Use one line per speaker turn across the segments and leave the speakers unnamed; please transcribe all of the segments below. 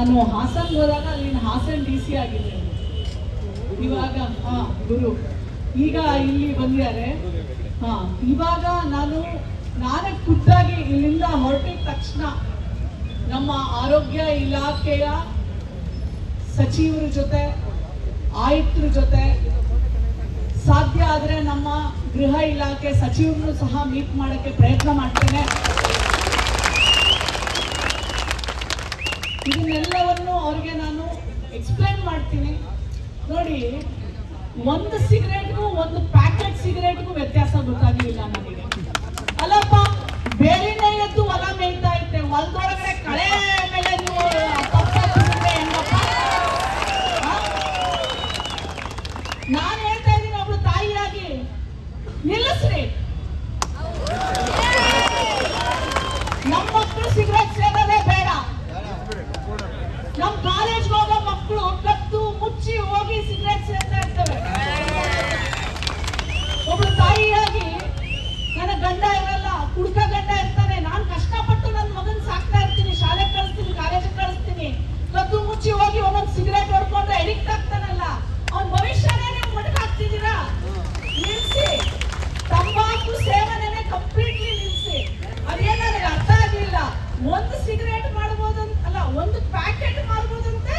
ನಾನು ಹಾಸನ್ಗೆ ಹೋದಾಗ ಅಲ್ಲಿನ ಹಾಸನ್ DC ಆಗಿದ್ದೆ. ಇವಾಗ ಗುರು ಈಗ ಇಲ್ಲಿ ಬಂದಿದ್ದಾರೆ. ಇವಾಗ ನಾನೇ ಖುದ್ದಾಗಿ ಇಲ್ಲಿಂದ ಹೊರಟಿದ ತಕ್ಷಣ ನಮ್ಮ ಆರೋಗ್ಯ ಇಲಾಖೆಯ ಸಚಿವರ ಜೊತೆ, ಆಯುಕ್ತರ ಜೊತೆ, ಸಾಧ್ಯ ಆದರೆ ನಮ್ಮ ಗೃಹ ಇಲಾಖೆ ಸಚಿವರನ್ನು ಸಹ ಮೀಟ್ ಮಾಡೋಕ್ಕೆ ಪ್ರಯತ್ನ ಮಾಡ್ತೇನೆ. ಇದನ್ನೆಲ್ಲವನ್ನು ಅವ್ರಿಗೆ ನಾನು ಎಕ್ಸ್ಪ್ಲೈನ್ ಮಾಡ್ತೀನಿ. ನೋಡಿ, ಒಂದು ಸಿಗರೇಟ್ಗೂ ಒಂದು ಪ್ಯಾಕೆಟ್ ಸಿಗರೇಟ್ಗೂ ವ್ಯತ್ಯಾಸ ಗೊತ್ತಾಗಲಿಲ್ಲ ನನಗೆ. ಅಲ್ಲಪ್ಪ, ಬೇರೆನೇ ಎದ್ದು ಹೊಲ ಮೇಯ್ತಾ ಇದ್ದೆ, ಹೊಲದೊಳಗಡೆ ಕಳೆ ಮೇಲೆ ನೀವು ಹೆಂಗಪ್ಪ? ನಾನು ಹೇಳ್ತಾ ಇದ್ದೀನಿ ಒಬ್ಳು ತಾಯಿಯಾಗಿ, ನಿಲ್ಲಿಸ್ರಿ. ನಮ್ಮ ಮಕ್ಕಳು ಸಿಗರೇಟ್ ಸೇರೋದೇ ಬೇಡ. ನಮ್ಮ ಕಾಲೇಜ್ಗೆ ಹೋಗೋ ಮಕ್ಕಳು ಕತ್ತು ಮುಚ್ಚಿ ಹೋಗಿ ಸಿಗರೇಟ್ ಸೇರ್ತಾ ಇರ್ತವೆ. ಒಬ್ಳು ತಾಯಿಯಾಗಿ, ನನ್ನ ಗಂಡ ಇರಲ್ಲ, ಕುಡ್ಕ ಗಂಡ ಇರ್ತಾನೆ, ನಾನು ಕಷ್ಟಪಟ್ಟು ನನ್ನ ಮಗನ್ ಸಾಕ್ತಾ ಇರ್ತೀನಿ, ಶಾಲೆ ಕಳಿಸ್ತೀನಿ, ಕಾಲೇಜಿಗೆ ಕಳಿಸ್ತೀನಿ, ಕದ್ದು ಮುಚ್ಚಿ ಹೋಗಿ ಒಂದೊಂದು ಸಿಗರೇಟ್ ಹೊಡ್ಕೊಂಡ್ರೆ ಎಡಿಕ್ಟ್ ಆಗ್ತಾನಲ್ಲ, ಅವನ ಭವಿಷ್ಯನೇ ನೀವು ಮಟಕಾಗ್ತಿದ್ದೀರಾ? ನಿಲ್ಸಿ. ತಂಬಾಕು ಸೇವನೆ ಕಂಪ್ಲೀಟ್ಲಿ ನಿಲ್ಸಿ. ಅದೇನು ನನಗೆ ಅರ್ಥ ಆಗಲಿಲ್ಲ. ಒಂದು ಸಿಗರೇಟ್ ಮಾಡ್ಬೋದು ಅಲ್ಲ, ಒಂದು ಪ್ಯಾಕೆಟ್ ಮಾಡ್ಬೋದಂತೆ,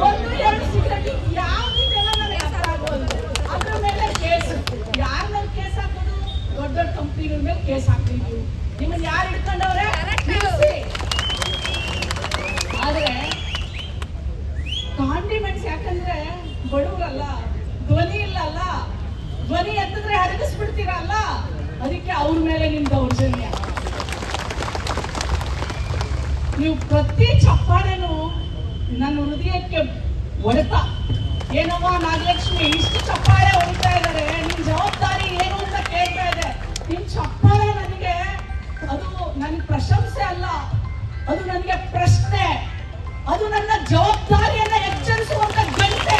ಒಂದು ಎರಡು ಸಿಗರೇಟ್ ಯಾವ್ದಿದೆಲ್ಲ ನನಗೆ ಅರ್ಥ ಆಗೋದು. ಅದ್ರ ಮೇಲೆ ಕೇಸ್, ಯಾರ ಮೇಲೆ ಕೇಸ್ ಹಾಕೋದು? ದೊಡ್ಡ ದೊಡ್ಡ ಕಂಪ್ನಿಗಳ ಮೇಲೆ ಕೇಸ್ ಹಾಕ್ತಿದ್ವಿ. ನಿಮ್ಮನ್ನ ಯಾರು ಹಿಡ್ಕೊಂಡವ್ರೆ? ನಿಲ್ಸಿ. ಆದ್ರೆ ಕಾಂಡಿಮೆಂಟ್ಸ್, ಯಾಕಂದ್ರೆ ಬಡವರಲ್ಲ, ಧ್ವನಿ ಇಲ್ಲ ಅಲ್ಲ, ಧ್ವನಿ ಎತ್ತಿದ್ರೆ ಹರಗಿಸ್ಬಿಡ್ತೀರಲ್ಲ, ಅದಕ್ಕೆ ಅವ್ರ ಮೇಲೆ ನಿಮ್ ದೌರ್ಜನ್ಯ. ನೀವು ಪ್ರತಿ ಚಪ್ಪಾಳೆನೂ ನನ್ನ ಹೃದಯಕ್ಕೆ ಹೊಡೆತ. ಏನವ್ವ ನಾಗಲಕ್ಷ್ಮಿ, ಇಷ್ಟು ಚಪ್ಪಾಳೆ ಹೊಡಿತಾ ಇದ್ದಾರೆ, ನಿಮ್ ಜವಾಬ್ದಾರಿ ಏನು ಅಂತ ಕೇಳ್ತಾ ಇದೆ. ನಿಮ್ ಚಪ್ಪಾಳೆ ನನಗೆ, ಅದು ನನಗೆ ಪ್ರಶಂಸೆ ಅಲ್ಲ, ಅದು ನನಗೆ ಪ್ರಶ್ನೆ, ಅದು ನನ್ನ ಜವಾಬ್ದಾರಿಯನ್ನ ಎಚ್ಚರಿಸುವಂತ ಗಂಟೆ.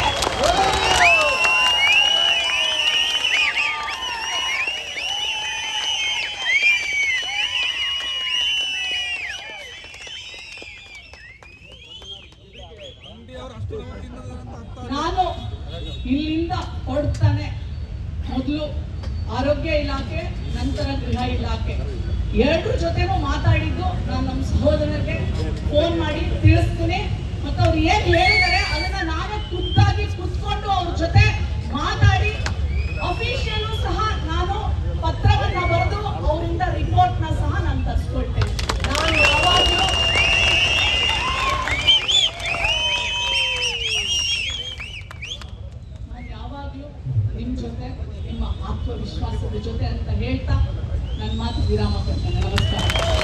ನಾನು ಇಲ್ಲಿಂದ ಹೊರಡ್ತಾನೆ ಮೊದಲು ಆರೋಗ್ಯ ಇಲಾಖೆ, ನಂತರ ಗೃಹ ಇಲಾಖೆ ಎರಡರ ಜೊತೆನೂ ಮಾತಾಡಿದ್ದು ನಾನು ನಮ್ಮ ಸಹೋದರರಿಗೆ ಫೋನ್ ಮಾಡಿ ತಿಳಿಸ್ತೀನಿ. ಮತ್ತು ಅವ್ರು ಏನ್ ಹೇಳಿದ್ದಾರೆ ಅದನ್ನ ನಾನೇ ಖುದ್ದಾಗಿ ಕುತ್ಕೊಂಡು ಅವ್ರ ಜೊತೆ ಮಾತಾಡಿ, ಅಫಿಷಿಯಲ್ ಸಹ ನಾನು ಪತ್ರವನ್ನ ಬರೆದು ಅವರಿಂದ ರಿಪೋರ್ಟ್ನ ಸಹ ನಾನು ತರಿಸ್ಕೊಳ್ತೇನೆ. ನಾನು ಯಾವಾಗಲೂ ನಿಮ್ಮ ಜೊತೆ, ನಿಮ್ಮ ಆತ್ಮವಿಶ್ವಾಸದ ಜೊತೆ ಅಂತ ಹೇಳ್ತಾ ನನ್ನ ಮಾತು ವಿರಾಮ ಕೊಡ್ತೇನೆ. ನಮಸ್ಕಾರ.